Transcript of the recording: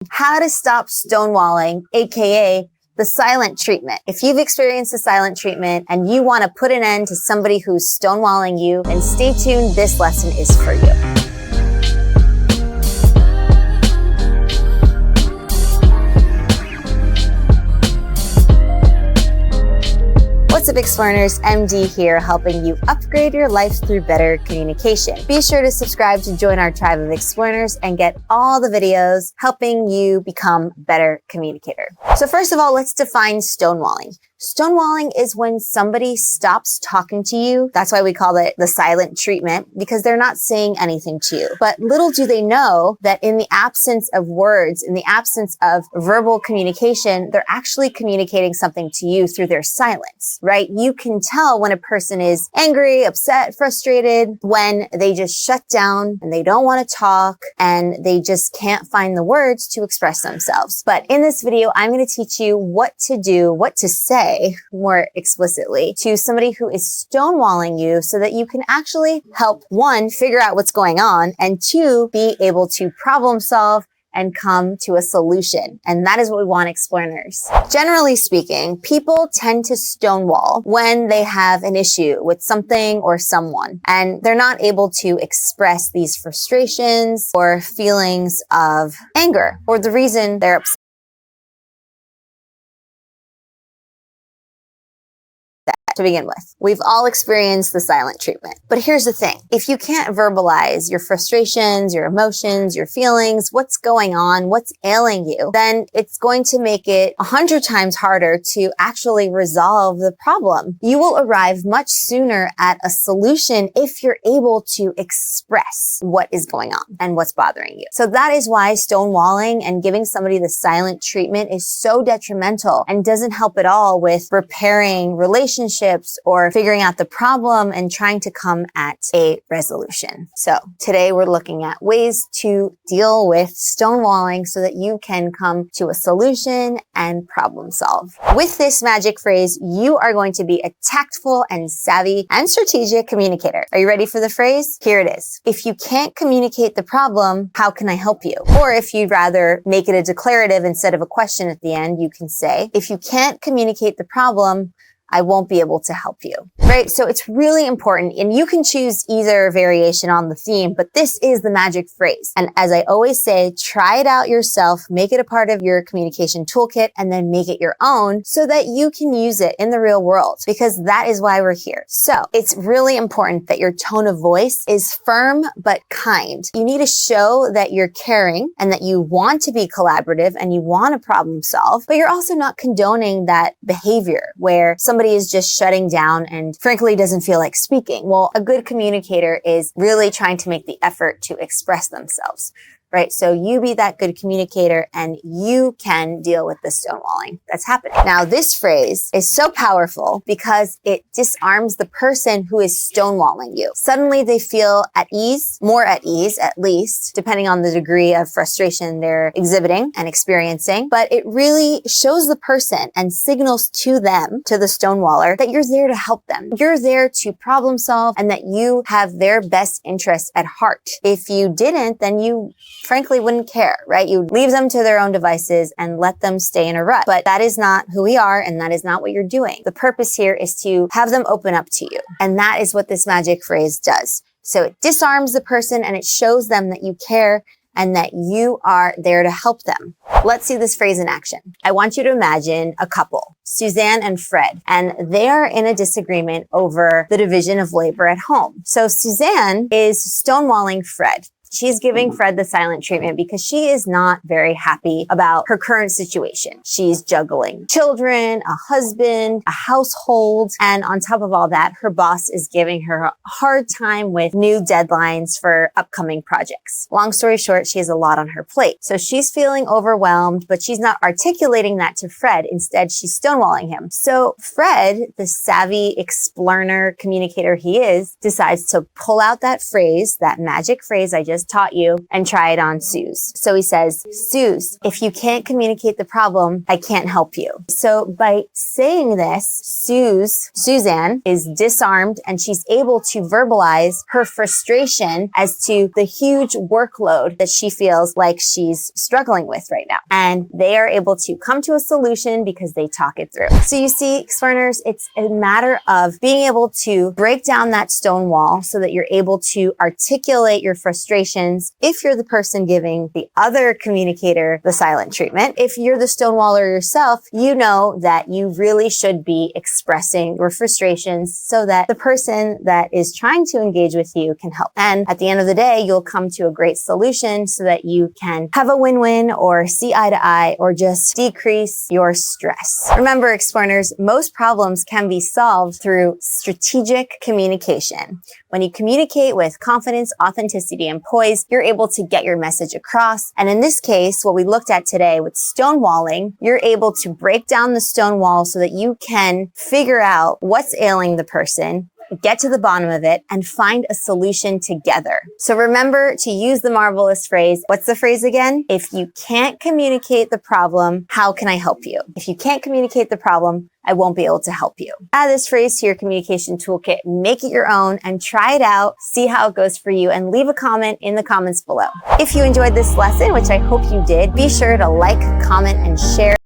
How to stop stonewalling, aka the silent treatment. If you've experienced the silent treatment and you want to put an end to somebody who's stonewalling you, then stay tuned. This lesson is for you. What's up, Explorers? MD here, helping you upgrade your life through better communication. Be sure to subscribe to join our tribe of Explorers and get all the videos helping you become a better communicator. So first of all, let's define stonewalling. Stonewalling is when somebody stops talking to you. That's why we call it the silent treatment, because they're not saying anything to you. But little do they know that in the absence of words, in the absence of verbal communication, they're actually communicating something to you through their silence, right? You can tell when a person is angry, upset, frustrated, when they just shut down and they don't want to talk and they just can't find the words to express themselves. But in this video, I'm going to teach you what to do, what to say more explicitly to somebody who is stonewalling you so that you can actually help, one, figure out what's going on, and two, be able to problem solve and come to a solution. And that is what we want, Explorers. Generally speaking, people tend to stonewall when they have an issue with something or someone, and they're not able to express these frustrations or feelings of anger or the reason they're upset to begin with. We've all experienced the silent treatment. But here's the thing. If you can't verbalize your frustrations, your emotions, your feelings, what's going on, what's ailing you, then it's going to make it 100 times harder to actually resolve the problem. You will arrive much sooner at a solution if you're able to express what is going on and what's bothering you. So that is why stonewalling and giving somebody the silent treatment is so detrimental and doesn't help at all with repairing relationships or figuring out the problem and trying to come at a resolution. So today we're looking at ways to deal with stonewalling so that you can come to a solution and problem solve. With this magic phrase, you are going to be a tactful and savvy and strategic communicator. Are you ready for the phrase? Here it is. If you can't communicate the problem, how can I help you? Or if you'd rather make it a declarative instead of a question at the end, you can say, if you can't communicate the problem, I won't be able to help you, right? So it's really important, and you can choose either variation on the theme, but this is the magic phrase. And as I always say, try it out yourself, make it a part of your communication toolkit, and then make it your own so that you can use it in the real world, because that is why we're here. So it's really important that your tone of voice is firm but kind. You need to show that you're caring and that you want to be collaborative and you want to problem solve, but you're also not condoning that behavior where somebody is just shutting down and frankly doesn't feel like speaking. Well, a good communicator is really trying to make the effort to express themselves, right? So you be that good communicator and you can deal with the stonewalling that's happening. Now, this phrase is so powerful because it disarms the person who is stonewalling you. Suddenly they feel at ease, more at ease, at least, depending on the degree of frustration they're exhibiting and experiencing. But it really shows the person and signals to them, to the stonewaller, that you're there to help them. You're there to problem solve and that you have their best interests at heart. If you didn't, then you frankly wouldn't care, right? You leave them to their own devices and let them stay in a rut. But that is not who we are, and that is not what you're doing. The purpose here is to have them open up to you. And that is what this magic phrase does. So it disarms the person and it shows them that you care and that you are there to help them. Let's see this phrase in action. I want you to imagine a couple, Suzanne and Fred, and they are in a disagreement over the division of labor at home. So Suzanne is stonewalling Fred. She's giving Fred the silent treatment because she is not very happy about her current situation. She's juggling children, a husband, a household, and on top of all that, her boss is giving her a hard time with new deadlines for upcoming projects. Long story short, she has a lot on her plate. So she's feeling overwhelmed, but she's not articulating that to Fred. Instead, she's stonewalling him. So Fred, the savvy explorer, communicator he is, decides to pull out that phrase, that magic phrase I just just taught you and try it on Suze. So he says, Suze, if you can't communicate the problem, I can't help you. So by saying this, Suzanne is disarmed and she's able to verbalize her frustration as to the huge workload that she feels like she's struggling with right now. And they are able to come to a solution because they talk it through. So you see, explorers, it's a matter of being able to break down that stone wall so that you're able to articulate your frustrations if you're the person giving the other communicator the silent treatment. If you're the stonewaller yourself, you know that you really should be expressing your frustrations so that the person that is trying to engage with you can help. And at the end of the day, you'll come to a great solution so that you can have a win-win or see eye to eye or just decrease your stress. Remember, explorers, most problems can be solved through strategic communication. When you communicate with confidence, authenticity, and poise, you're able to get your message across. And in this case, what we looked at today with stonewalling, you're able to break down the stone wall so that you can figure out what's ailing the person, get to the bottom of it, and find a solution together. So remember to use the marvelous phrase. What's the phrase again? If you can't communicate the problem, how can I help you? If you can't communicate the problem, I won't be able to help you. Add this phrase to your communication toolkit, make it your own, and try it out, see how it goes for you, and leave a comment in the comments below. If you enjoyed this lesson, which I hope you did, be sure to like, comment, and share.